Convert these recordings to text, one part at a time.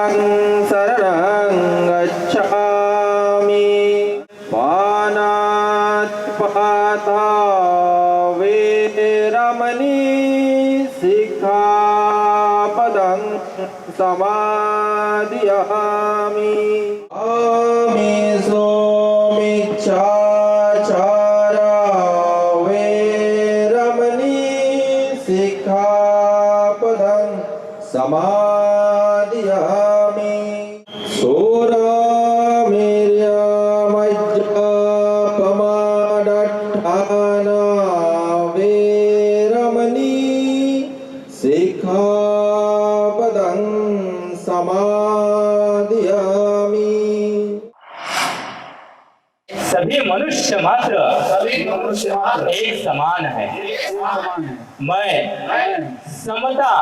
शरणं गच्छामि पानात्पाता वेरमणि सिक्खापदं समादियामि आमिषो मिच्छाचारा वेरमणि सिक्खापदं समादियामि सोरामिर्यमज्जपमादट्ठाना वेरमणि सिक्खापदं समादियामि। सभी मनुष्य मात्र एक समान है। मैं समता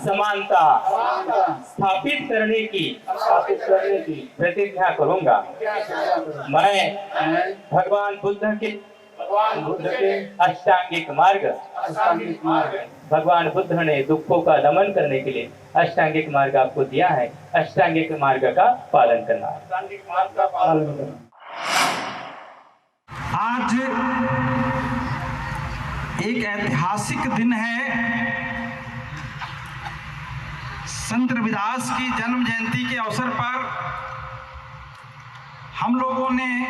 समानता स्थापित करने की प्रतिज्ञा करूंगा। मैं भगवान बुद्ध के अष्टांगिक मार्ग भगवान बुद्ध ने दुखों का दमन करने के लिए अष्टांगिक मार्ग आपको दिया है। अष्टांगिक मार्ग का पालन करना। आज एक ऐतिहासिक दिन है। संत रविदास की जन्म जयंती के अवसर पर हम लोगों ने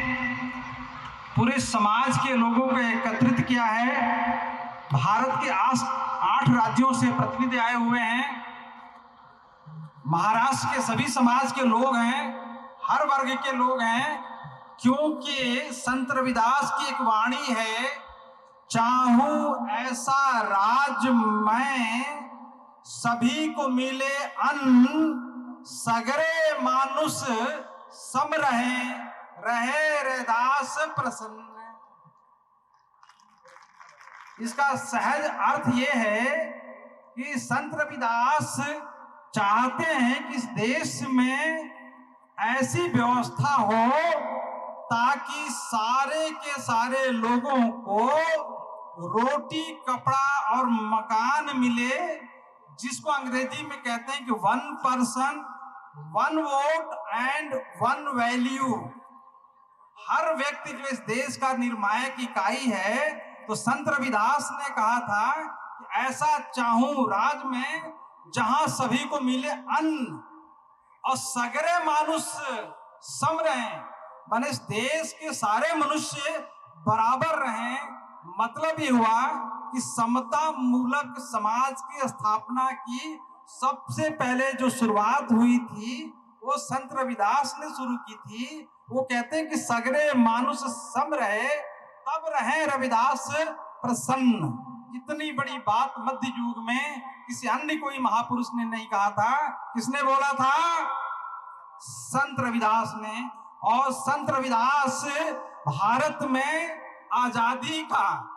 पूरे समाज के लोगों को एकत्रित किया है। भारत के 8 राज्यों से प्रतिनिधि आए हुए हैं। महाराष्ट्र के सभी समाज के लोग हैं, हर वर्ग के लोग हैं, क्योंकि संत रविदास की एक वाणी है, चाहूं ऐसा राज मैं सभी को मिले अन्न, सगरे मानुष सम रहे रैदास प्रसन्न। इसका सहज अर्थ ये है कि संत रविदास चाहते हैं कि इस देश में ऐसी व्यवस्था हो ताकि सारे के सारे लोगों को रोटी, कपड़ा और मकान मिले, जिसको अंग्रेजी में कहते हैं कि 1 पर्सन 1 वोट एंड 1 वैल्यू। हर व्यक्ति जो इस देश का निर्णायक इकाई है, तो संत रविदास ने कहा था कि ऐसा चाहूं राज में जहां सभी को मिले अन्न और सगरे मानुष सम रहें, माने इस देश के सारे मनुष्य बराबर रहें। मतलब ये हुआ कि समता मूलक समाज की स्थापना की सबसे पहले जो शुरुआत हुई थी वो संत रविदास ने शुरू की थी। वो कहते हैं कि सगरे मानुष सम रहे तब रहे रविदास प्रसन्न। इतनी बड़ी बात मध्य युग में किसी अन्य कोई महापुरुष ने नहीं कहा था। किसने बोला था? संत रविदास ने। और संत रविदास भारत में आजादी का,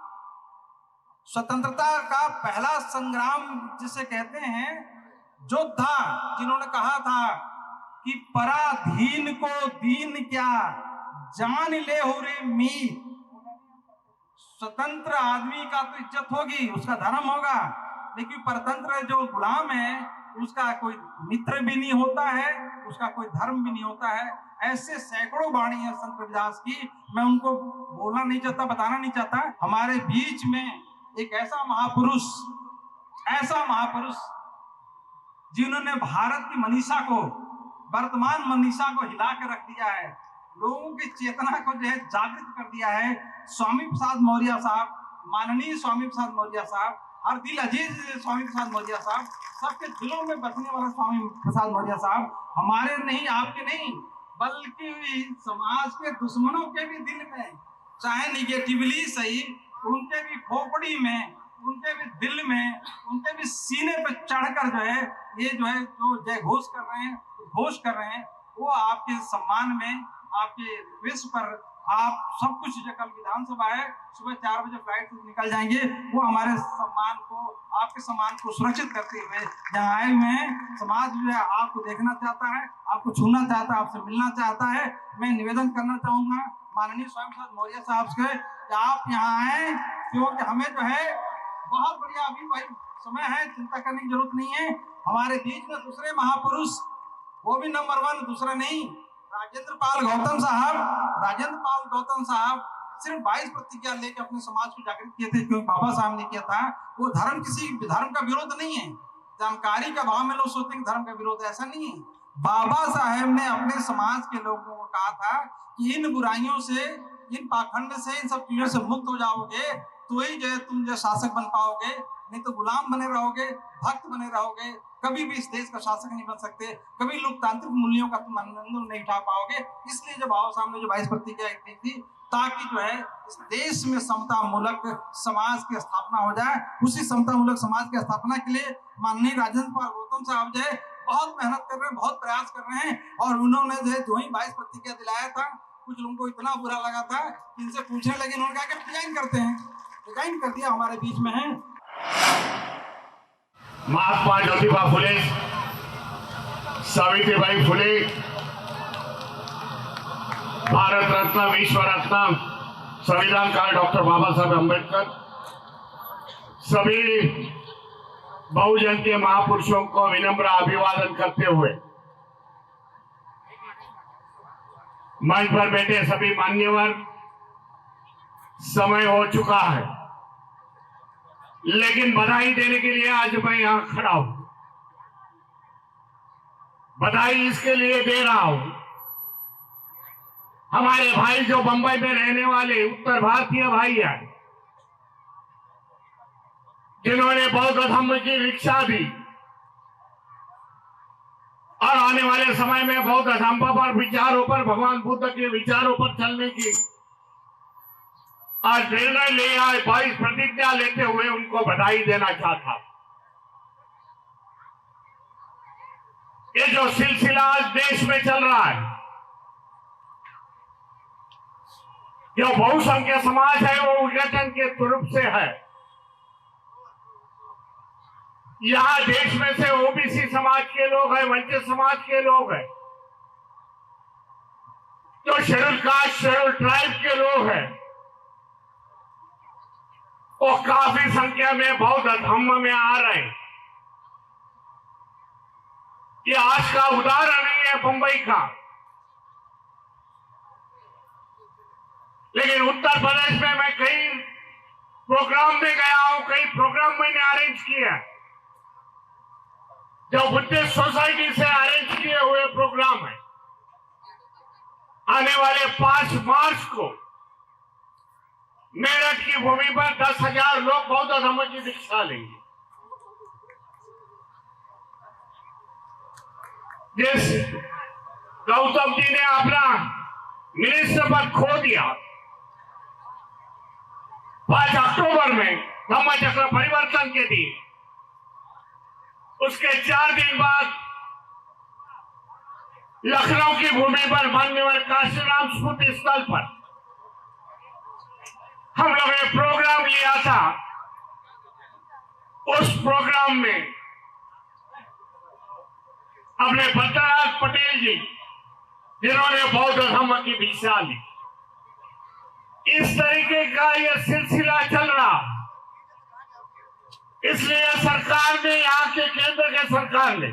स्वतंत्रता का पहला संग्राम जिसे कहते हैं, योद्धा, जिन्होंने कहा था कि पराधीन को दीन क्या जान ले हो रे मीत। स्वतंत्र आदमी का तो इज्जत होगी, उसका धर्म होगा, लेकिन परतंत्र जो गुलाम है उसका कोई मित्र भी नहीं होता है, उसका कोई धर्म भी नहीं होता है। ऐसे सैकड़ों वाणी है संत रविदास की। मैं उनको बोलना नहीं चाहता, बताना नहीं चाहता। हमारे बीच में एक ऐसा महापुरुष जिन्होंने भारत की मनीषा को, वर्तमान मनीषा को हिला के रख दिया है, लोगों की चेतना को जो है जागृत कर दिया है। स्वामी प्रसाद मौर्य साहब, माननीय स्वामी प्रसाद मौर्य साहब, हर दिल अजीज स्वामी प्रसाद मौर्य साहब, सबके दिलों में बसने वाला स्वामी प्रसाद मौर्य साहब, हमारे नहीं, आपके नहीं, बल्कि समाज के दुश्मनों के भी दिल में, चाहे निगेटिवली सही, उनके भी खोपड़ी में, उनके भी दिल में, उनके भी सीने पर चढ़कर जो है ये जो है जो जय घोष कर रहे हैं, वो आपके सम्मान में, आपके विश्व पर आप सब कुछ, जो कल विधानसभा है, सुबह 4 बजे फ्लाइट से निकल जाएंगे, वो हमारे सम्मान को, आपके सम्मान को सुरक्षित करते हुए यहाँ आए हुए हैं। समाज जो है आपको देखना चाहता है, आपको छूना चाहता है, आपसे मिलना चाहता है। मैं निवेदन करना चाहूंगा माननीय स्वामी प्रसाद मौर्य साहब से कि आप यहाँ आए, क्योंकि हमें जो है बहुत बढ़िया अभी भाई समय है, चिंता करने की जरूरत नहीं है। हमारे बीच में दूसरे महापुरुष वो भी नंबर 1, दूसरा नहीं। राजेंद्र पाल गौतम साहब सिर्फ 22 प्रतिज्ञा लेके अपने समाज को जागृत किए थे, क्योंकि बाबा साहब ने किया था। वो धर्म किसी धर्म का विरोध नहीं है। जानकारी का अभाव में लोग सोचते हैं कि धर्म का विरोध है, ऐसा नहीं है। बाबा साहब ने अपने समाज के लोगों को कहा था कि इन बुराइयों से, इन पाखंड से, इन सब चीजों से मुक्त हो जाओगे तो ही जो है तुम जो शासक बन पाओगे, नहीं तो गुलाम बने रहोगे, भक्त बने रहोगे, कभी भी इस देश का शासक नहीं बन सकते, कभी लोकतांत्रिक मूल्यों का तुम आनंद नहीं उठा पाओगे। इसलिए जब बाबा साहब ने जो 22 प्रतिज्ञा की थी, ताकि जो है इस देश में समता मूलक समाज की स्थापना हो जाए। उसी समता मूलक समाज की स्थापना के लिए माननीय राजेंद्र पाल गौतम साहब जो है बहुत मेहनत कर रहे हैं, बहुत प्रयास कर रहे हैं। और उन्होंने जो ही 22 प्रतिज्ञा दिलाया था, कुछ लोगों को इतना बुरा लगा था कि इनसे पूछने लगे, उन्होंने कहा कि डिजाइन करते हैं, डिजाइन कर दिया, हमारे बीच में है। महात्मा ज्योतिबा फुले, सावित्रीबाई फुले, भारत रत्न, विश्व रत्न, संविधानकार डॉक्टर बाबा साहब अम्बेडकर, सभी बहुजन के महापुरुषों को विनम्र अभिवादन करते हुए मंच पर बैठे सभी मान्यवर, समय हो चुका है, लेकिन बधाई देने के लिए आज मैं यहां खड़ा हूं। बधाई इसके लिए दे रहा हूं, हमारे भाई जो बंबई में रहने वाले उत्तर भारतीय भाई हैं, जिन्होंने बौद्ध धर्म की शिक्षा दी और आने वाले समय में बौद्ध धर्म पर विचारों पर, भगवान बुद्ध के विचारों पर चलने की आज निर्णय ले आए, 22 प्रतिज्ञा लेते हुए उनको बधाई देना चाहता। ये जो सिलसिला आज देश में चल रहा है, जो बहुसंख्यक समाज है वो विघटन के स्वरूप से है। यहां देश में से ओबीसी समाज के लोग हैं, वंचित समाज के लोग हैं, जो शेड्यूल कास्ट, शेड्यूल ट्राइब के लोग हैं, वो काफी संख्या में बौद्ध धर्म में आ रहे हैं। ये आज का उदाहरण नहीं है मुंबई का, लेकिन उत्तर प्रदेश में मैं कई प्रोग्राम में गया हूं, कई प्रोग्राम मैंने अरेंज किया, जो बुद्धिस्ट सोसाइटी से अरेंज किए हुए प्रोग्राम है। आने वाले 5 मार्च को मेरठ की भूमि पर 10,000 लोग बौद्ध धर्म की दीक्षा लेंगे। जिस गौतम जी ने अपना मिनिस्टर पद खो दिया, 5 अक्टूबर में धम्म चक्र परिवर्तन के दिन, उसके 4 दिन बाद लखनऊ की भूमि पर मान्यवर काशीराम स्मृति स्थल पर हम लोगों ने प्रोग्राम लिया था। उस प्रोग्राम में अपने बलराज पटेल जी, जिन्होंने बौद्ध धर्म की दीक्षा ली, इस तरीके का यह सिलसिला चल रहा। इसलिए सरकार ने, यहाँ के केंद्र के सरकार ने,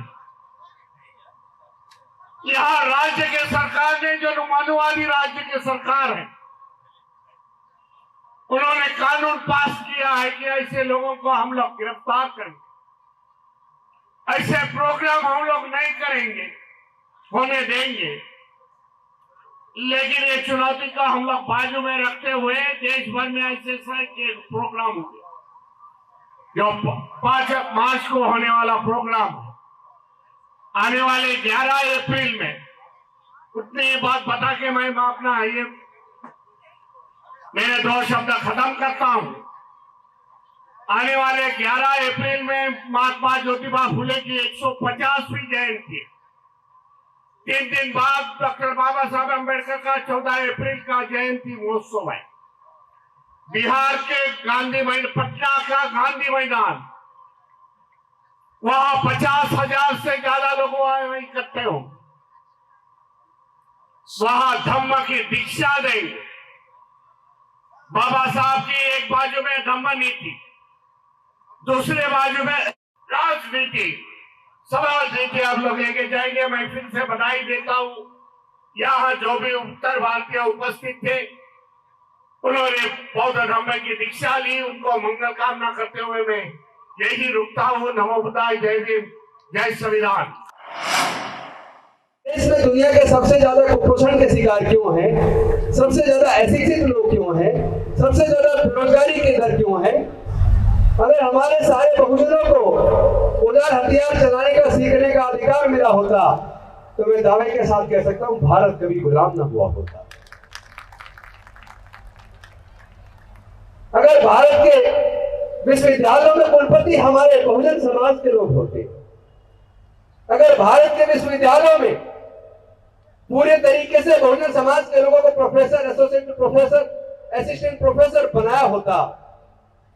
यहाँ राज्य के सरकार ने, जो मानववादी राज्य के सरकार है, उन्होंने कानून पास किया है कि ऐसे लोगों को हम लोग गिरफ्तार करेंगे, ऐसे प्रोग्राम हम लोग नहीं करेंगे, होने देंगे। लेकिन ये चुनौती का हम लोग बाजू में रखते हुए देश भर में ऐसे प्रोग्राम हुए, जो 5 मार्च को होने वाला प्रोग्राम है। आने वाले 11 अप्रैल में, उतनी बात बता के मैं अपना ये मेरे 2 शब्द खत्म करता हूं। आने वाले 11 अप्रैल में महात्मा ज्योतिबा फुले की 150वीं जयंती, 3 दिन बाद डॉक्टर बाबा साहब अम्बेडकर का 14 अप्रैल का जयंती महोत्सव है। बिहार के गांधी मैदान, पटना का गांधी मैदान, वहां 50,000 से ज्यादा लोग इकट्ठे हों, वहां धम्म की दीक्षा देंगे। बाबा साहब की एक बाजू में धम्म नीति, दूसरे बाजू में राजनीति, सवाल नीति आप लोग लेके जाएंगे। मैं फिर से बधाई देता हूँ। यहाँ जो भी उत्तर भारतीय उपस्थित थे, उन्होंने बौद्ध धर्म की दीक्षा ली, उनको मंगल कामना करते हुए मैं यही रुकता हूँ। नमो बुद्धाय, जय भीम, जय संविधान। देश में दुनिया के सबसे ज्यादा कुपोषण के शिकार क्यों हैं? सबसे ज्यादा अशिक्षित लोग क्यों हैं? सबसे ज्यादा बेरोजगारी के दर क्यों है? अगर हमारे सारे बहुजनों को उदार हथियार चलाने का सीखने का अधिकार मिला होता तो मैं दावे के साथ कह सकता हूं भारत कभी गुलाम न हुआ होता। अगर भारत के विश्वविद्यालयों में कुलपति हमारे बहुजन समाज के लोग होते, अगर भारत के विश्वविद्यालयों में पूरे तरीके से बहुजन समाज के लोगों को professor, associate professor, assistant professor बनाया होता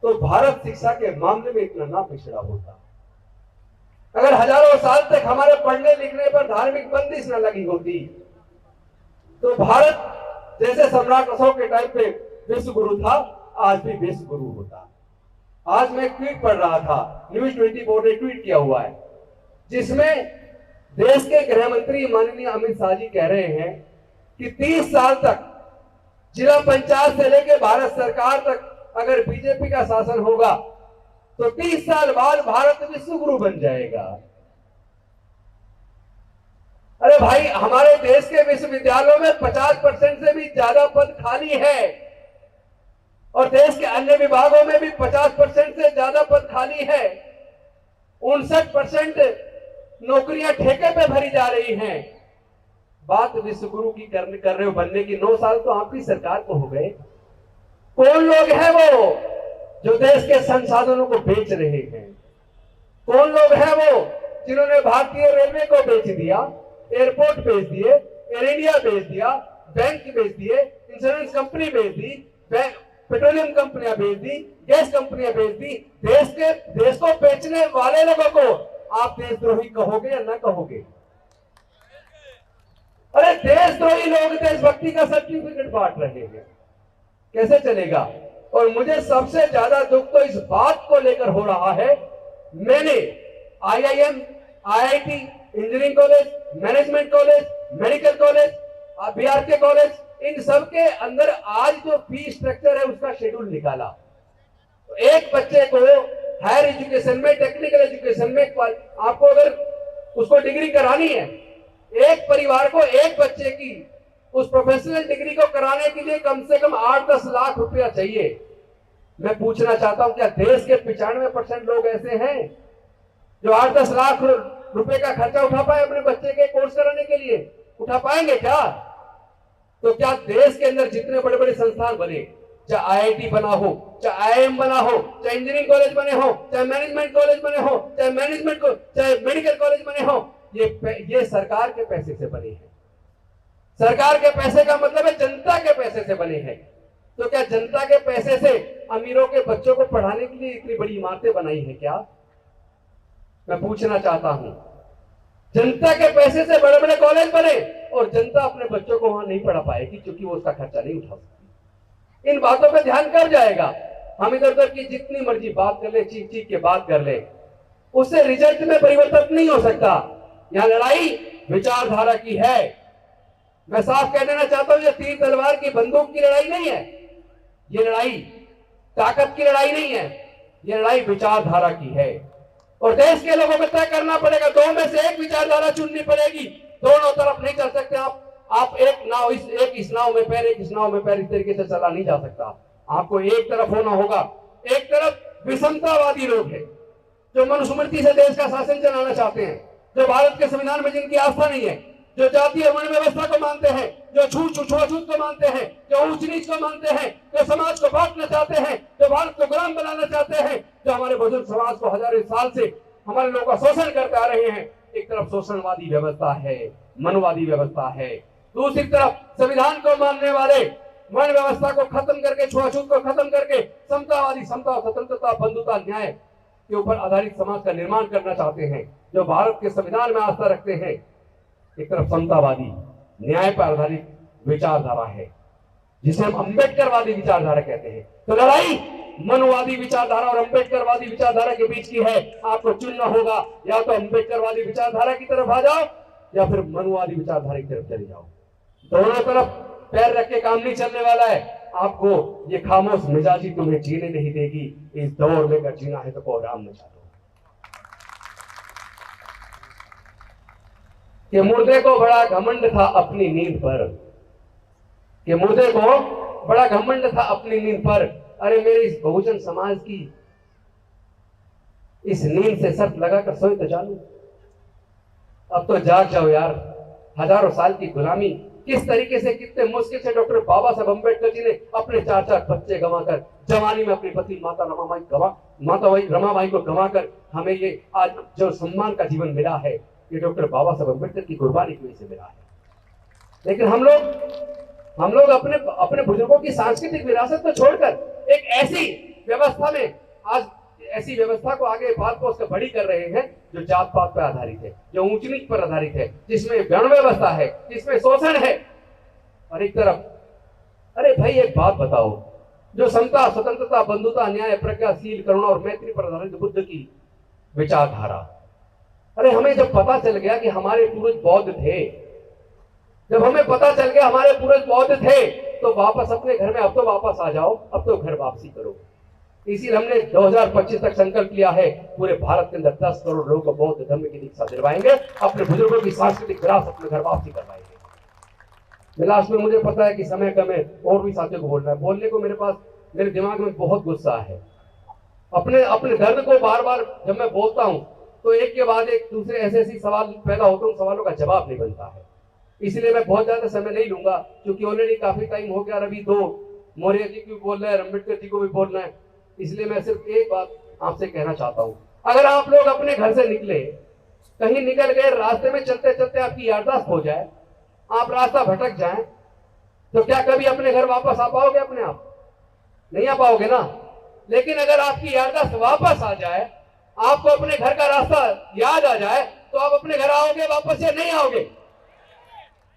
तो भारत शिक्षा के मामले में इतना ना पिछड़ा होता। अगर हजारों साल तक हमारे पढ़ने लिखने पर धार्मिक बंदिश न लगी होती तो भारत जैसे सम्राट अशोक के टाइम पे विश्व गुरु था, आज भी विश्व गुरु होता। आज मैं एक ट्वीट पढ़ रहा था, न्यूज 24 ने ट्वीट किया हुआ है, जिसमें देश के गृह मंत्री माननीय अमित शाह जी कह रहे हैं कि 30 साल तक जिला पंचायत से लेकर भारत सरकार तक अगर बीजेपी का शासन होगा तो 30 साल बाद भारत विश्व गुरु बन जाएगा। अरे भाई, हमारे देश के विश्वविद्यालयों में 50% से भी ज्यादा पद खाली है और देश के अन्य विभागों में भी 50% से ज्यादा पद खाली है। 59% नौकरियां ठेके पे भरी जा रही हैं। बात विश्व गुरु की कर रहे हो बनने की, 9 साल तो आपकी सरकार को हो गए। कौन लोग हैं वो जो देश के संसाधनों को बेच रहे हैं? कौन लोग हैं वो जिन्होंने भारतीय रेलवे को बेच दिया, एयरपोर्ट बेच दिए, एयर इंडिया बेच दिया, बैंक बेच दिए, इंश्योरेंस कंपनी बेच दी, पेट्रोलियम कंपनियां बेच दी, गैस कंपनियां बेच दी। देश को बेचने वाले लोगों को आप देशद्रोही कहोगे या ना कहोगे? अरे देशद्रोही लोग देशभक्ति का सर्टिफिकेट बांट रहे हैं, कैसे चलेगा? और मुझे सबसे ज्यादा दुख तो इस बात को लेकर हो रहा है, मैंने IIM, IIT, engineering college, management college, medical college, BRK college, इन सब के अंदर आज जो फी स्ट्रक्चर है उसका शेड्यूल निकाला। तो एक बच्चे को हायर एजुकेशन में, टेक्निकल एजुकेशन में आपको अगर उसको डिग्री करानी है, एक परिवार को एक बच्चे की उस प्रोफेशनल डिग्री को कराने के लिए कम से कम 8-10 लाख रुपया चाहिए। मैं पूछना चाहता हूं, क्या देश के 95% लोग ऐसे हैं जो 8-10 लाख रुपए का खर्चा उठा पाए अपने बच्चे के कोर्स कराने के लिए? उठा पाएंगे क्या? तो क्या देश के अंदर जितने बड़े बड़े संस्थान बने, चाहे IIT बना हो, चाहे IIM बना हो, चाहे इंजीनियरिंग कॉलेज बने हो, चाहे मैनेजमेंट कॉलेज बने हो, चाहे मेडिकल कॉलेज बने हो, ये सरकार के पैसे से बने हैं। सरकार के पैसे का मतलब है जनता के पैसे से बने हैं। तो क्या जनता के पैसे से अमीरों के बच्चों को पढ़ाने के लिए इतनी बड़ी इमारतें बनाई है क्या? मैं पूछना चाहता हूं। जनता के पैसे से बड़े बड़े कॉलेज बने और जनता अपने बच्चों को वहां नहीं पढ़ा पाएगी क्योंकि वो उसका खर्चा नहीं उठा सकती। इन बातों पर ध्यान कब जाएगा? हम इधर उधर की जितनी मर्जी बात कर ले, चीख चीख के बात कर ले, उससे रिजल्ट में परिवर्तन नहीं हो सकता। यहां लड़ाई विचारधारा की है। मैं साफ कह देना चाहता हूं, ये तीर तलवार की बंदूक की लड़ाई नहीं है, ये लड़ाई ताकत की लड़ाई नहीं है, ये लड़ाई विचारधारा की है। और देश के लोगों को तय करना पड़ेगा, दो में से एक विचारधारा चुननी पड़ेगी। दोनों तरफ नहीं चल सकते आप एक इस नाव में पैर, एक इस नाव में पैर, इस तरीके से चला नहीं जा सकता। आपको एक तरफ होना होगा। एक तरफ विषमतावादी लोग हैं जो मनुस्मृति से देश का शासन चलाना चाहते हैं, जो भारत के संविधान में जिनकी आस्था नहीं है, जो जातीय वर्ण व्यवस्था को मानते हैं, जो छूत को मानते हैं, जो ऊंच नीच को मानते हैं, जो समाज को बांटना चाहते हैं, जो भारत को गुलाम बनाना चाहते हैं, जो हमारे बुजुर्ग समाज को हजारों साल से हमारे लोगों का शोषण करते आ रहे हैं। एक तरफ शोषणवादी व्यवस्था है, मनवादी व्यवस्था है, दूसरी तरफ संविधान को मानने वाले वर्ण व्यवस्था को खत्म करके, छुआछूत को खत्म करके समतावादी, समता, स्वतंत्रता, बंधुता, न्याय के ऊपर आधारित समाज का निर्माण करना चाहते हैं, जो भारत के संविधान में आस्था रखते हैं। एक तरफ समतावादी, न्याय पर आधारित विचारधारा है जिसे हम अंबेडकरवादी विचारधारा कहते हैं। तो लड़ाई मनुवादी विचारधारा और अम्बेडकरवादी विचारधारा के बीच की है। आपको चुनना होगा, या तो अम्बेडकरवादी विचारधारा की तरफ आ जाओ या फिर मनुवादी विचारधारा की तरफ चले जाओ। दोनों तरफ पैर रख के काम नहीं चलने वाला है। आपको ये खामोश मिजाजी तुम्हें जीने नहीं देगी। इस दौर में अगर जीना है तो प्रोग्राम में चलो। कि मुर्दे को बड़ा घमंड था अपनी नींद पर, कि मुर्दे को बड़ा घमंड था अपनी नींद पर। अरे मेरे इस बहुजन समाज की इस नींद से शर्त लगाकर सोए तो जानू। अब तो जाग जाओ यार। हजारों साल की गुलामी किस तरीके से, कितने मुश्किल से डॉक्टर बाबा साहब अम्बेडकर जी ने अपने 4-4 बच्चे गंवाकर, जवानी में अपनी पत्नी माता रमाबाई को गंवाकर हमें ये आज जो सम्मान का जीवन मिला है, ये डॉक्टर बाबा साहब अम्बेडकर की कुर्बानी की वजह से मिला है। लेकिन हम लोग अपने बुजुर्गों की सांस्कृतिक विरासत को छोड़कर एक ऐसी व्यवस्था में, आज ऐसी व्यवस्था को आगे पाल पोस कर बड़ी कर रहे हैं जो जात पात पर आधारित है, जो ऊंच नीच पर आधारित है, जिसमें गण व्यवस्था है, जिसमें शोषण है। और एक तरफ अरे भाई एक बात बताओ, जो समता, स्वतंत्रता, बंधुता, न्याय, प्रज्ञाशील, करुणा और मैत्री पर आधारित बुद्ध की विचारधारा। अरे हमें जब पता चल गया कि हमारे पूर्वज बौद्ध थे, जब हमें पता चल गया हमारे पूर्वज बौद्ध थे, तो वापस अपने घर में अब तो वापस आ जाओ, अब तो घर वापसी करो। इसीलिए हमने 2025 तक संकल्प लिया है, पूरे भारत के अंदर 10 करोड़ लोगों को बौद्ध धर्म की दीक्षा दिलवाएंगे, अपने बुजुर्गों की सांस्कृतिक विरासत में घर वापसी करवाएंगे। लास्ट में मुझे पता है कि समय कम है, और भी साथियों को बोलना है, बोलने को मेरे दिमाग में बहुत गुस्सा है। अपने दर्द को बार बार जब मैं बोलता हूँ तो एक के बाद एक दूसरे ऐसे सवाल पैदा होते हैं, सवालों का जवाब नहीं बनता है। इसलिए मैं बहुत ज्यादा समय नहीं लूंगा, क्योंकि ऑलरेडी काफी टाइम हो गया। अभी 2 मौर्य जी को बोल रहे हैं, अम्बेडकर जी को भी बोलना है। इसलिए मैं सिर्फ एक बात आपसे कहना चाहता हूं, अगर आप लोग अपने घर से निकले, कहीं निकल गए, रास्ते में चलते चलते आपकी याददाश्त हो जाए, आप रास्ता भटक जाएं, तो क्या कभी अपने घर वापस आ पाओगे? अपने आप नहीं आ पाओगे ना। लेकिन अगर आपकी याददाश्त वापस आ जाए, आपको अपने घर का रास्ता याद आ जाए, तो आप अपने घर आओगे वापस या नहीं आओगे?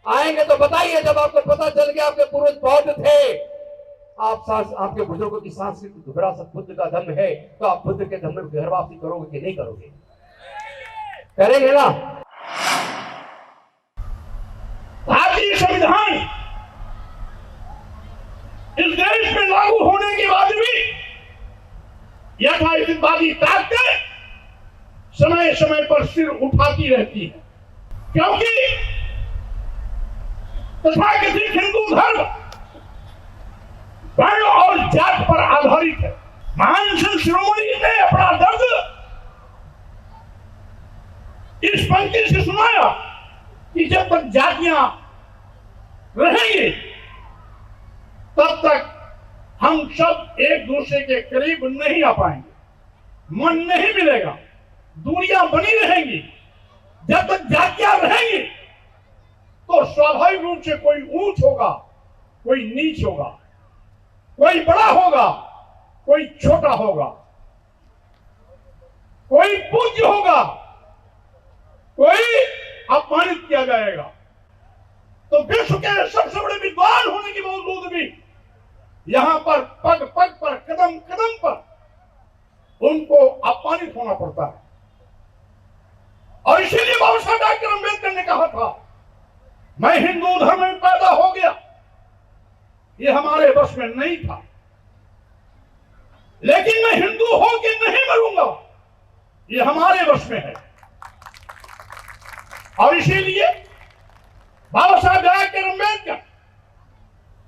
आएंगे तो बताइए। जब आपको पता चल गया आपके पूर्वज बौद्ध थे, आपके बुजुर्गों की सांस्कृतिक विरासत बुद्ध का धम्म है, तो आप बुद्ध के धम्म में घर वापसी करोगे कि नहीं करोगे? करेंगे ना। भारतीय संविधान इस देश में लागू होने के बाद भी यथार्थवादी ताकतें समय समय पर सिर उठाती रहती है, क्योंकि तथाकथित हिंदू धर्म वर्ण और जात पर आधारित है। महान संत शिरोमणि ने अपना दर्द इस पंक्ति से सुनाया कि जब तक जातियां रहेंगी तब तक हम सब एक दूसरे के करीब नहीं आ पाएंगे, मन नहीं मिलेगा, दूरियां बनी रहेंगी। जब तक जातियां रहेंगी तो स्वाभाविक रूप से कोई ऊंच होगा, कोई नीच होगा, कोई बड़ा होगा, कोई छोटा होगा, कोई पूज्य होगा, कोई अपमानित किया जाएगा। तो विश्व के सबसे बड़े विद्वान होने के बावजूद भी यहां पर पग पग पर, कदम कदम पर उनको अपमानित होना पड़ता है। और इसीलिए बाबा साहब डॉक्टर अम्बेडकर ने कहा था, मैं हिंदू धर्म में पैदा हो गया, ये हमारे बस में नहीं था, लेकिन मैं हिंदू होकर नहीं मरूंगा, ये हमारे बस में है। और इसीलिए बाबा साहब डॉक्टर अम्बेडकर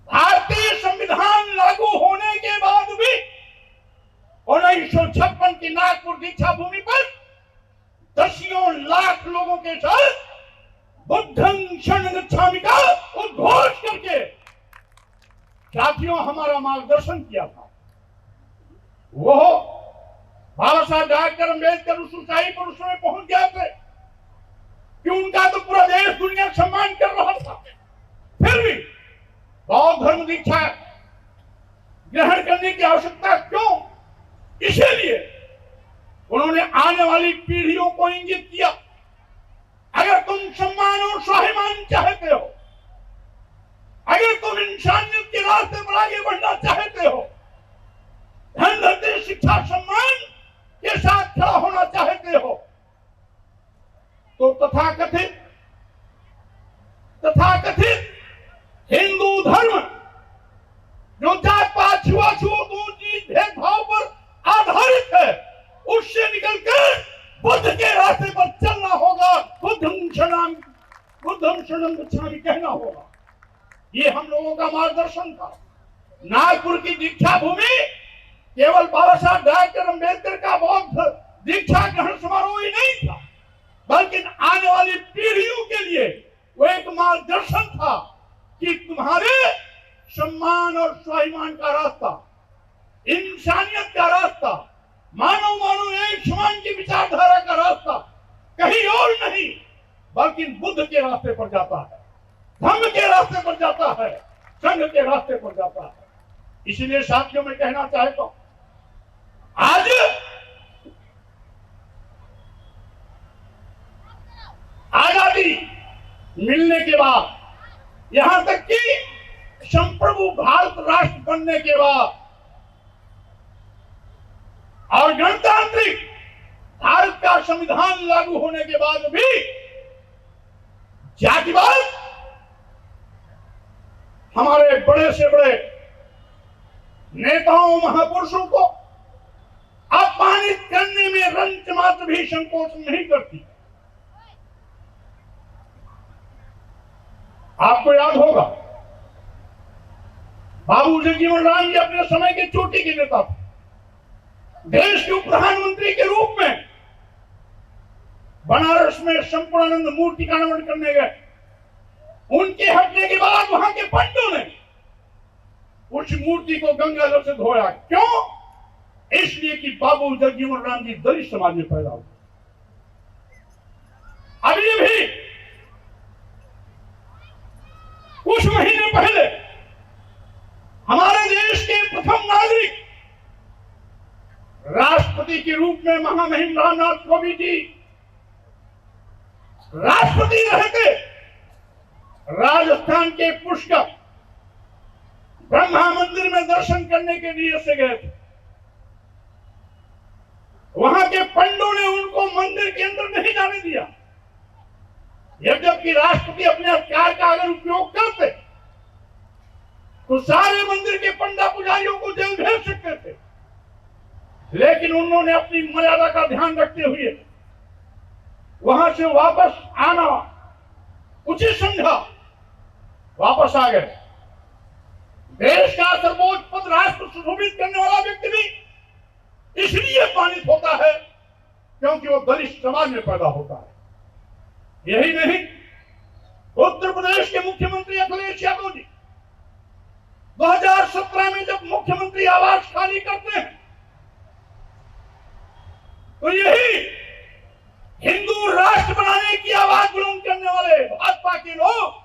भारतीय संविधान लागू होने के बाद भी 1956 की नागपुर दीक्षा भूमि पर दसियों लाख लोगों के साथ बुद्धं शरणं गच्छामि का उद्घोष करके साथियों हमारा मार्गदर्शन किया था। वो बाबा साहब डॉक्टर अम्बेडकर उस ऊंचाई पर उस समय पहुंच गए थे कि उनका तो पूरा देश दुनिया सम्मान कर रहा था, फिर भी बौद्ध धर्म दीक्षा ग्रहण करने की आवश्यकता क्यों? इसीलिए उन्होंने आने वाली पीढ़ियों को इंगित किया, अगर तुम सम्मान और स्वाभिमान चाहते हो, अगर तुम इंसानियत के रास्ते पर आगे बढ़ना चाहते हो, धन तथाकथित हिंदू धर्म जो जात पात छुआछूत ऊंच भेदभाव पर आधारित है, उससे निकलकर बुद्ध के रास्ते पर चलना होगा। बुद्धं शरणं गच्छामि कहना होगा। ये हम लोगों का मार्गदर्शन था। नागपुर की दीक्षा भूमि केवल बाबा साहब डॉक्टर अम्बेडकर का बौद्ध दीक्षा ग्रहण समारोह ही नहीं था, बल्कि आने वाली पीढ़ियों के लिए वो एक मार्गदर्शन था कि तुम्हारे सम्मान और स्वाभिमान का रास्ता, इंसानियत का रास्ता, मानव एक समान की विचारधारा का रास्ता कहीं और नहीं बल्कि बुद्ध के रास्ते पर जाता है, धर्म के रास्ते पर जाता है, संघ के रास्ते पर जाता है। इसलिए साथियों में कहना चाहता हूं, आज आजादी मिलने के बाद, यहां तक कि संप्रभु भारत राष्ट्र बनने के बाद और गणतांत्रिक भारत का संविधान लागू होने के बाद भी जातिवाद हमारे बड़े से बड़े नेताओं महापुरुषों को अपमानित करने में रंच मात्र भी संकोच नहीं करती। आपको याद होगा, बाबू जगजीवन राम जी अपने समय के चोटी के नेता थे। देश के प्रधानमंत्री के रूप में बनारस में संपूर्णानंद मूर्ति का अनावरण करने गए। उनके हटने के बाद वहां के पंडितों ने उस मूर्ति को गंगा जल से धोया। क्यों? इसलिए कि बाबू जगजीवन राम जी दलित समाज में पैदा हुए। अभी भी कुछ महीने पहले हमारे देश के प्रथम नागरिक राष्ट्रपति के रूप में महामहिम रामनाथ कोविंद जी राष्ट्रपति रहते राजस्थान के पुष्कर ब्रह्मा मंदिर में दर्शन करने के लिए से गए थे। वहां के पंडितों ने उनको मंदिर के अंदर नहीं जाने दिया। जबकि राष्ट्रपति अपने अधिकार का अगर उपयोग करते तो सारे मंदिर के पंडा पुजारियों को जेल भेज सकते थे, लेकिन उन्होंने अपनी मर्यादा का ध्यान रखते हुए वहां से वापस आना उचित समझा, वापस आ गए। देश का सर्वोच्च पद राष्ट्र सुशोभित करने वाला व्यक्ति भी इसलिए अपमानित होता है क्योंकि वो दलित समाज में पैदा होता है। यही नहीं, उत्तर प्रदेश के मुख्यमंत्री अखिलेश यादव जी 2017 में जब मुख्यमंत्री आवास खाली करते हैं तो यही हिंदू राष्ट्र बनाने की आवाज बुलंद करने वाले भाजपा के लोग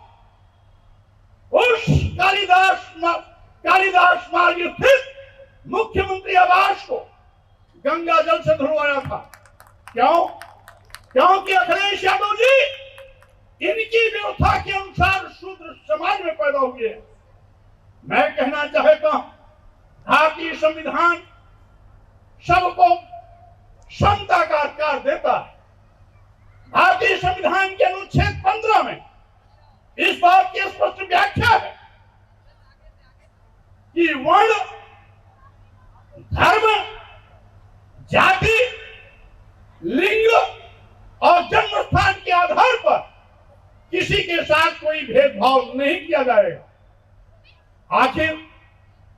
उस कालिदास मार्ग स्थित मुख्यमंत्री आवास को गंगा जल से धुलवाया था। क्यों? क्योंकि अखिलेश यादव जी इनकी व्यवस्था के अनुसार शूद्र समाज में पैदा हुए हैं। मैं कहना चाहता हूं, भारतीय संविधान सबको समता का अधिकार देता है। भारतीय संविधान के अनुच्छेद 15 में इस बात की स्पष्ट व्याख्या है कि वर्ण, धर्म, जाति, लिंग और जन्म स्थान के आधार पर किसी के साथ कोई भेदभाव नहीं किया जाएगा। आखिर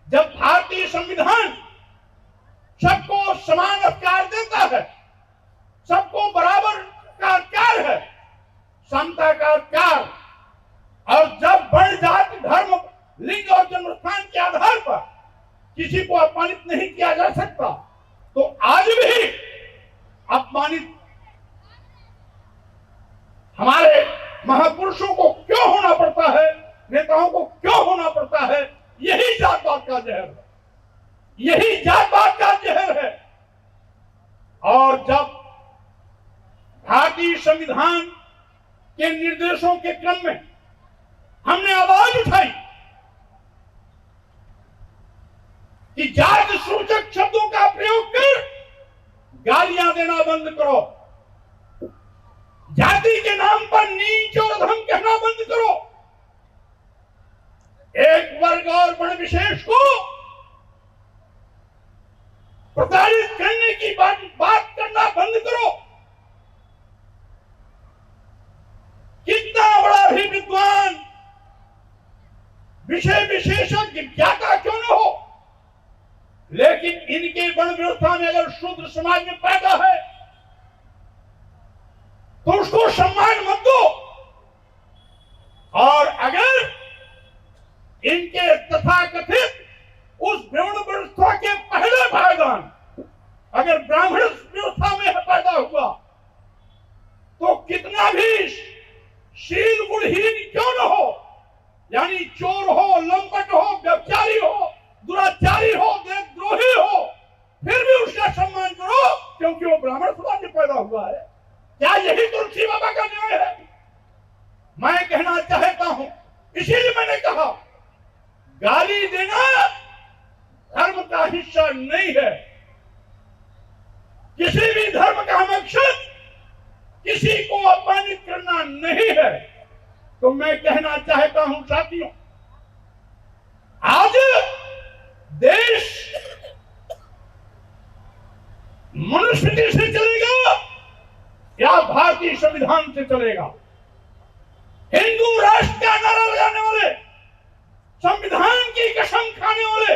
जब भारतीय संविधान सबको समान अधिकार देता है, सबको बराबर का अधिकार है, समता का अधिकार, और जब वर्ण, जाति, धर्म, लिंग और जन्म स्थान के आधार पर किसी को अपमानित नहीं किया जा सकता, तो आज भी अपमानित हमारे महापुरुषों को क्यों होना पड़ता है, नेताओं को क्यों होना पड़ता है? यही जातवाद का जहर है, यही जातवाद का जहर है। और जब भारतीय संविधान के निर्देशों के क्रम में हमने आवाज उठाई कि जाति सूचक शब्दों का प्रयोग कर गालियां देना बंद करो, जाति के नाम पर नीच और अधम कहना बंद करो, वर्ण विशेष को प्रताड़ित करने की बात करना बंद करो। कितना बड़ा भी विद्वान, विषय विशेषज्ञ, ज्ञाता क्यों न हो, लेकिन इनके वर्ण व्यवस्था में अगर शूद्र समाज में पैदा है तो उसको सम्मान मत दो। और अगर इनके तथाकथित उस ब्राह्मण व्यवस्था के पहले भाईजान अगर ब्राह्मण व्यवस्था में पैदा हुआ तो कितना भी शील गुणहीन क्यों न हो, यानी चोर हो, लंपट हो, व्यभिचारी हो, दुराचारी हो, देशद्रोही हो, फिर भी उसका सम्मान करो क्योंकि वो ब्राह्मण समाज में पैदा हुआ है। क्या यही तुलसी बाबा का न्याय है? मैं कहना चाहता हूं, इसीलिए मैंने कहा गाली देना धर्म का हिस्सा नहीं है। किसी भी धर्म का मकसद किसी को अपमानित करना नहीं है। तो मैं कहना चाहता हूं साथियों, आज देश मनुस्मृति से चलेगा या भारतीय संविधान से चलेगा? हिंदू राष्ट्र का नारा लगाने वाले, संविधान की कसम खाने वाले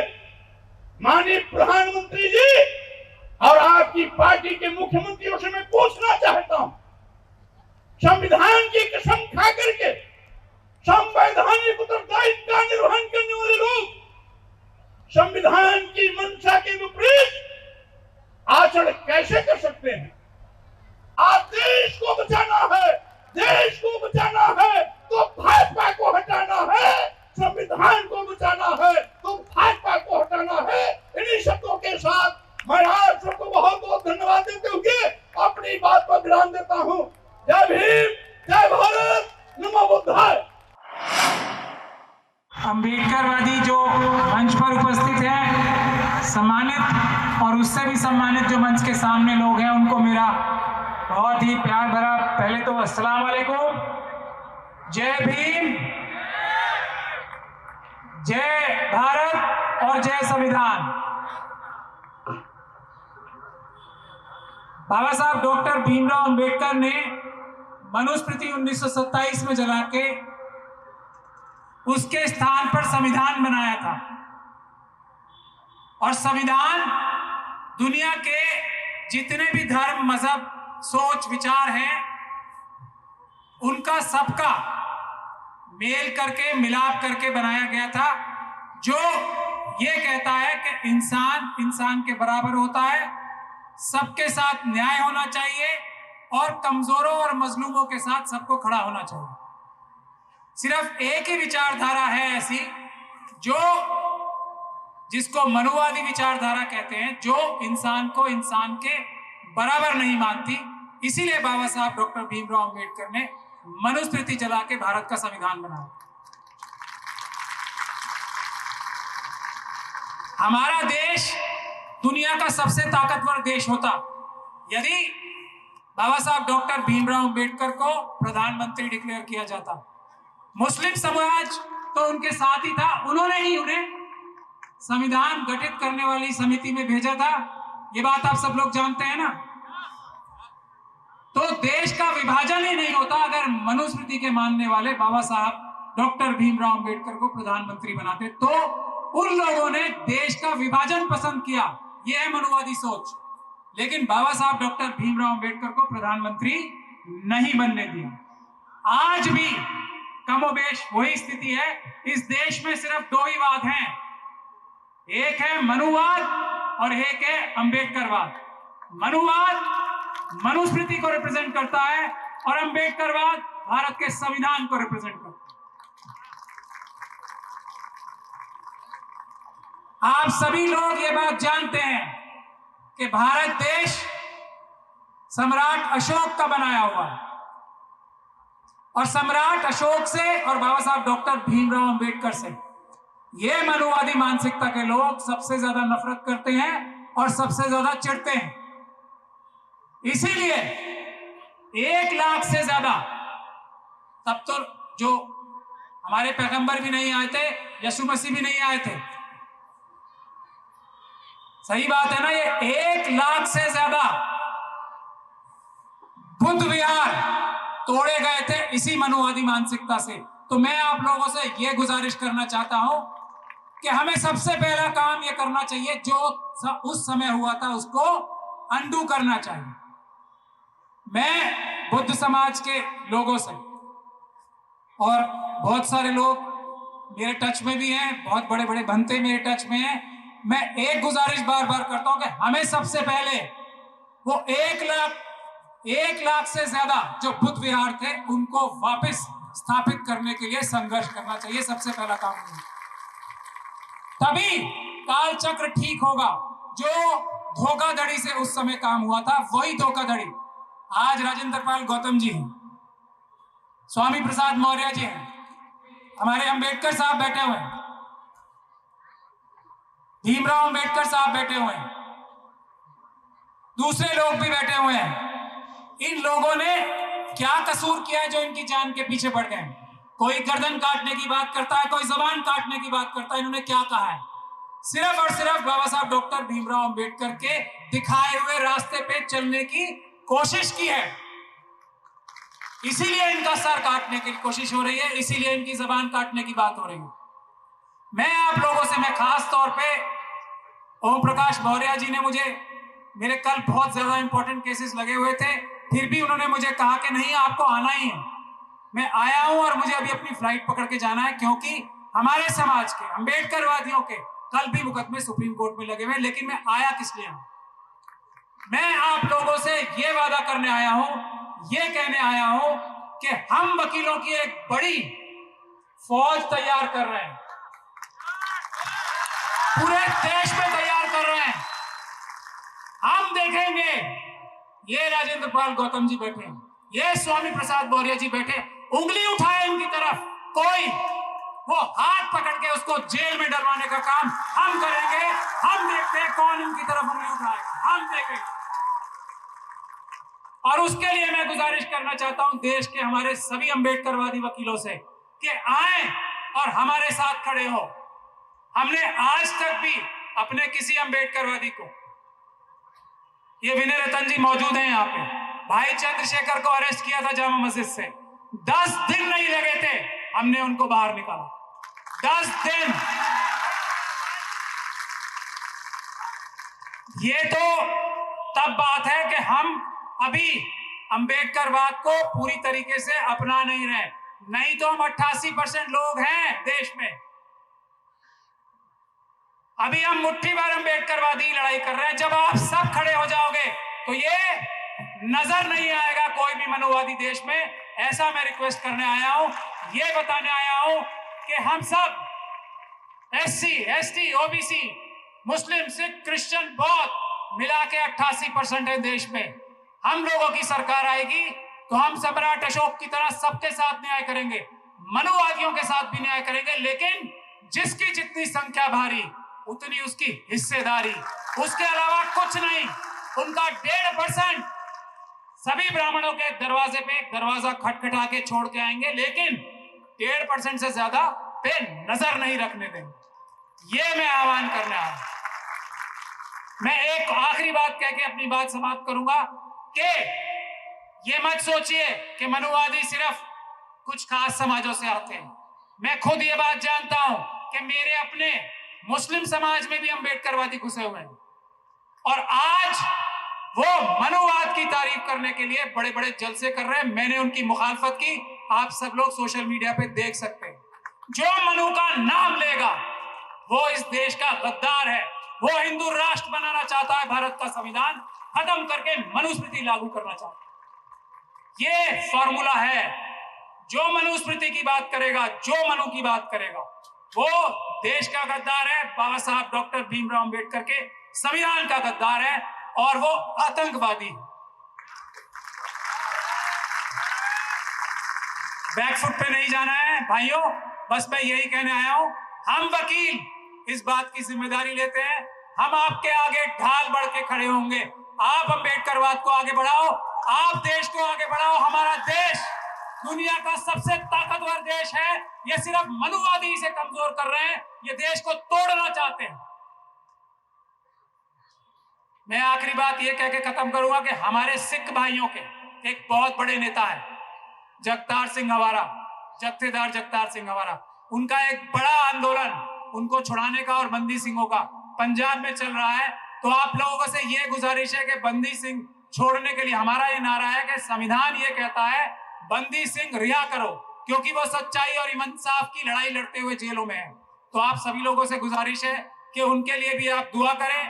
माननीय प्रधानमंत्री जी और आपकी पार्टी के मुख्यमंत्रियों से मैं पूछना चाहता हूं, संविधान की कसम खा करके संवैधानिक उत्तरदायित्व का निर्वहन करने वाले लोग संविधान की मंशा के विपरीत आचरण कैसे कर सकते हैं? आज देश को बचाना है, देश को बचाना है तो भाजपा को हटाना है, संविधान को बचाना है तो भाजपा को हटाना है। इन्हीं शब्दों के साथ मैं आप सबको बहुत बहुत धन्यवाद देते हुए अपनी बात पर विराम देता हूं। जय भीम, जय भारत, नमो बुद्धाय। अम्बेडकरवादी जो मंच पर उपस्थित हैं, सम्मानित और उससे भी सम्मानित जो मंच के सामने लोग हैं, उनको मेरा बहुत ही प्यार भरा पहले तो अस्सलाम वालेकुम, जय भीम, जय भारत और जय संविधान। बाबा साहब डॉक्टर भीमराव अंबेडकर ने मनुस्मृति 1927 में जला के उसके स्थान पर संविधान बनाया था। और संविधान दुनिया के जितने भी धर्म, मजहब, सोच, विचार हैं, उनका सबका मेल करके, मिलाप करके बनाया गया था, जो ये कहता है कि इंसान इंसान के बराबर होता है, सबके साथ न्याय होना चाहिए और कमजोरों और मजलूमों के साथ सबको खड़ा होना चाहिए। सिर्फ एक ही विचारधारा है ऐसी जिसको मनुवादी विचारधारा कहते हैं, जो इंसान को इंसान के बराबर नहीं मानती। इसीलिए बाबा साहब डॉक्टर भीमराव अंबेडकर ने मनुस्मृति जला के भारत का संविधान बनाया। हमारा देश दुनिया का सबसे ताकतवर देश होता यदि बाबा साहब डॉक्टर भीमराव अंबेडकर को प्रधानमंत्री डिक्लेयर किया जाता। मुस्लिम समाज तो उनके साथ ही था, उन्होंने ही उन्हें संविधान गठित करने वाली समिति में भेजा था। ये बात आप सब लोग जानते हैं ना। तो देश का विभाजन ही नहीं होता अगर मनुस्मृति के मानने वाले बाबा साहब डॉक्टर भीमराव अंबेडकर को प्रधानमंत्री बनाते। तो उन लोगों ने देश का विभाजन पसंद किया, यह है मनुवादी सोच। लेकिन बाबा साहब डॉक्टर भीमराव अंबेडकर को प्रधानमंत्री नहीं बनने दिया। आज भी कमोबेश वही स्थिति है। इस देश में सिर्फ दो ही वाद हैं, एक है मनुवाद और एक है अंबेडकरवाद। मनुवाद मनुस्मृति को रिप्रेजेंट करता है और अंबेडकरवाद भारत के संविधान को रिप्रेजेंट करता है। आप सभी लोग ये बात जानते हैं कि भारत देश सम्राट अशोक का बनाया हुआ है और सम्राट अशोक से और बाबा साहब डॉक्टर भीमराव अंबेडकर से ये मनुवादी मानसिकता के लोग सबसे ज्यादा नफरत करते हैं और सबसे ज्यादा चिढ़ते हैं। इसीलिए 1 लाख से ज्यादा, तब तो जो हमारे पैगंबर भी नहीं आए थे, यीशु मसीह भी नहीं आए थे। सही बात है ना? ये 1 लाख से ज्यादा बुद्ध विहार तोड़े गए थे इसी मनुवादी मानसिकता से। तो मैं आप लोगों से यह गुजारिश करना चाहता हूं कि हमें सबसे पहला काम यह करना चाहिए, जो उस समय हुआ था उसको अंडू करना चाहिए। मैं बुद्ध समाज के लोगों से, और बहुत सारे लोग मेरे टच में भी हैं, बहुत बड़े बड़े भंते मेरे टच में हैं, मैं एक गुजारिश बार बार करता हूं कि हमें सबसे पहले वो 1 लाख से ज्यादा जो बुद्ध विहार थे उनको वापस स्थापित करने के लिए संघर्ष करना चाहिए। सबसे पहला काम है, तभी काल चक्र ठीक होगा। जो धोखाधड़ी से उस समय काम हुआ था वही धोखाधड़ी आज राजेंद्र पाल गौतम जी हैं, स्वामी प्रसाद मौर्य जी हैं, हमारे अंबेडकर साहब बैठे हुए हैं, भीमराव अंबेडकर साहब बैठे हुए हैं, दूसरे लोग भी बैठे हुए हैं। इन लोगों ने क्या कसूर किया है जो इनकी जान के पीछे पड़ गए? कोई गर्दन काटने की बात करता है, कोई जबान काटने की बात करता है। इन्होंने क्या कहा है? सिर्फ और सिर्फ बाबा साहब डॉक्टर भीमराव अंबेडकर के दिखाए हुए रास्ते पे चलने की कोशिश की है, इसीलिए इनका सर काटने की कोशिश हो रही है, इसीलिए इनकी जबान काटने की बात हो रही है। मैं आप लोगों से, मैं खास तौर पे ओम प्रकाश मौर्य जी ने मेरे कल बहुत ज्यादा इंपॉर्टेंट केसेस लगे हुए थे, फिर भी उन्होंने मुझे कहा कि नहीं आपको आना ही है। मैं आया हूं और मुझे अभी अपनी फ्लाइट पकड़ के जाना है, क्योंकि हमारे समाज के अंबेडकरवादियों के कल भी मुकदमे सुप्रीम कोर्ट में लगे हुए। लेकिन मैं आया किस लिए हूं? मैं आप लोगों से ये वादा करने आया हूं, ये कहने आया हूं कि हम वकीलों की एक बड़ी फौज तैयार कर रहे हैं, पूरे देश में तैयार कर रहे हैं। हम देखेंगे, ये राजेंद्र पाल गौतम जी बैठे हैं, ये स्वामी प्रसाद मौर्य जी बैठे, उंगली उठाए इनकी तरफ कोई, वो हाथ पकड़ के उसको जेल में डलवाने का काम हम करेंगे। हम देखते हैं कौन इनकी तरफ उंगली उठाएगा, हम देखेंगे। और उसके लिए मैं गुजारिश करना चाहता हूं देश के हमारे सभी अंबेडकरवादी वकीलों से कि आए और हमारे साथ खड़े हो। हमने आज तक भी अपने किसी अंबेडकरवादी को, ये विनय रतन जी मौजूद हैं यहाँ पे, भाई चंद्रशेखर को अरेस्ट किया था जामा मस्जिद से, 10 दिन नहीं लगे थे, हमने उनको बाहर निकाला। 10 दिन। ये तो तब बात है कि हम अभी अंबेडकरवाद को पूरी तरीके से अपना नहीं रहे, नहीं तो हम 88% लोग हैं देश में। अभी हम मुट्ठी भर अंबेडकरवादी लड़ाई कर रहे हैं। जब आप सब खड़े हो जाओगे तो ये नजर नहीं आएगा कोई भी मनुवादी देश में। ऐसा मैं रिक्वेस्ट करने आया हूं, ये बताने आया हूं कि हम सब SC, ST, OBC, मुस्लिम, सिख, क्रिश्चियन, बौद्ध मिला के 88% है देश में। हम लोगों की सरकार आएगी तो हम सम्राट अशोक की तरह सबके साथ न्याय करेंगे, मनुवादियों के साथ भी न्याय करेंगे, लेकिन जिसकी जितनी संख्या भारी उतनी उसकी हिस्सेदारी, उसके अलावा कुछ नहीं। उनका 1.5% सभी ब्राह्मणों के दरवाजे पे दरवाजा खटखटा के छोड़ के आएंगे, लेकिन 1.5% से ज्यादा पे नजर नहीं रखने देंगे। ये मैं आह्वान करने आया। मैं एक आखिरी बात कह के अपनी बात समाप्त करूंगा कि ये मत सोचिए कि मनुवादी सिर्फ कुछ खास समाजों से आते हैं। मैं खुद ये बात जानता हूं कि मेरे अपने मुस्लिम समाज में भी अंबेडकरवादी घुसे हुए हैं, और आज वो मनुवाद की तारीफ करने के लिए बड़े बड़े जलसे कर रहे हैं। मैंने उनकी मुखालफत की, आप सब लोग सोशल मीडिया पे देख सकते हैं। जो मनु का नाम लेगा वो इस देश का गद्दार है, वो हिंदू राष्ट्र बनाना चाहता है, भारत का संविधान खत्म करके मनुस्मृति लागू करना चाहता है। ये फॉर्मूला है। जो मनुस्मृति की बात करेगा, जो मनु की बात करेगा, वो देश का गद्दार है, बाबा साहब डॉक्टर भीमराव अंबेडकर के संविधान का गद्दार है, और वो आतंकवादी है। बैकफुट पे नहीं जाना है भाइयों, बस मैं यही कहने आया हूं। हम वकील इस बात की जिम्मेदारी लेते हैं, हम आपके आगे ढाल बढ़ के खड़े होंगे। आप अंबेडकरवाद को आगे बढ़ाओ, आप देश को आगे बढ़ाओ। हमारा देश दुनिया का सबसे ताकतवर देश है, ये सिर्फ मनुवादी इसे कमजोर कर रहे हैं, ये देश को तोड़ना चाहते हैं। मैं आखिरी बात ये कह के खत्म करूंगा कि हमारे सिख भाइयों के एक बहुत बड़े नेता है जगतार सिंह हवारा, जत्थेदार जगतार सिंह हवारा, उनका एक बड़ा आंदोलन उनको छुड़ाने का और बंदी सिंहों का पंजाब में चल रहा है। तो आप लोगों से ये गुजारिश है कि बंदी सिंह छोड़ने के लिए हमारा ये नारा है कि संविधान ये कहता है बंदी सिंह रिहा करो, क्योंकि वो सच्चाई और इंसाफ की लड़ाई लड़ते हुए जेलों में है। तो आप सभी लोगों से गुजारिश है कि उनके लिए भी आप दुआ करें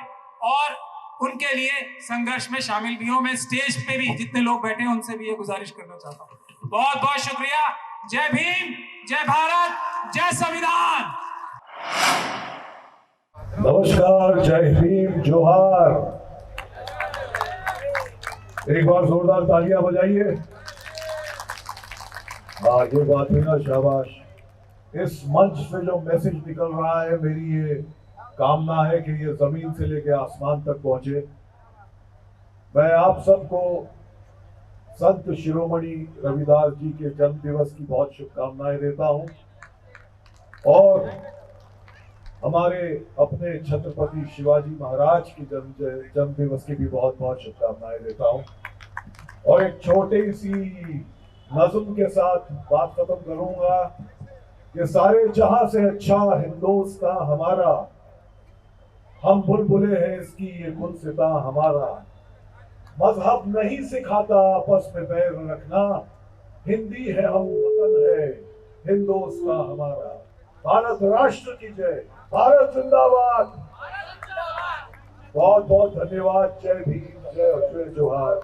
और उनके लिए संघर्ष में शामिल भी हो। मैं स्टेज पे भी जितने लोग बैठे हैं उनसे भी ये गुजारिश करना चाहता हूँ। बहुत बहुत शुक्रिया। जय भीम, जय भारत, जय संविधान। नमस्कार, जय भीम, जोहार। एक बार जोरदार तालियां बजाइए। हाँ, ये बात है ना, शाबाश। इस मंच से जो मैसेज निकल रहा है, मेरी ये कामना है कि ये जमीन से लेकर आसमान तक पहुंचे। मैं आप सबको संत शिरोमणि रविदास जी के जन्म दिवस की बहुत शुभकामनाएं देता हूं और हमारे अपने छत्रपति शिवाजी महाराज की जन्म दिवस की भी बहुत बहुत शुभकामनाएं देता हूं। और एक छोटी सी नज्म के साथ बात खत्म करूंगा कि सारे जहां से अच्छा हिंदुस्तान हमारा, हम बुलबुले हैं इसकी ये गुलसिता हमारा। मजहब नहीं सिखाता आपस में बैर रखना, हिंदी है हम वतन है हिंदुस्तान हमारा। भारत राष्ट्र की जय, भारत जिंदाबाद। बहुत बहुत धन्यवाद। जय भीम, जय जोहार।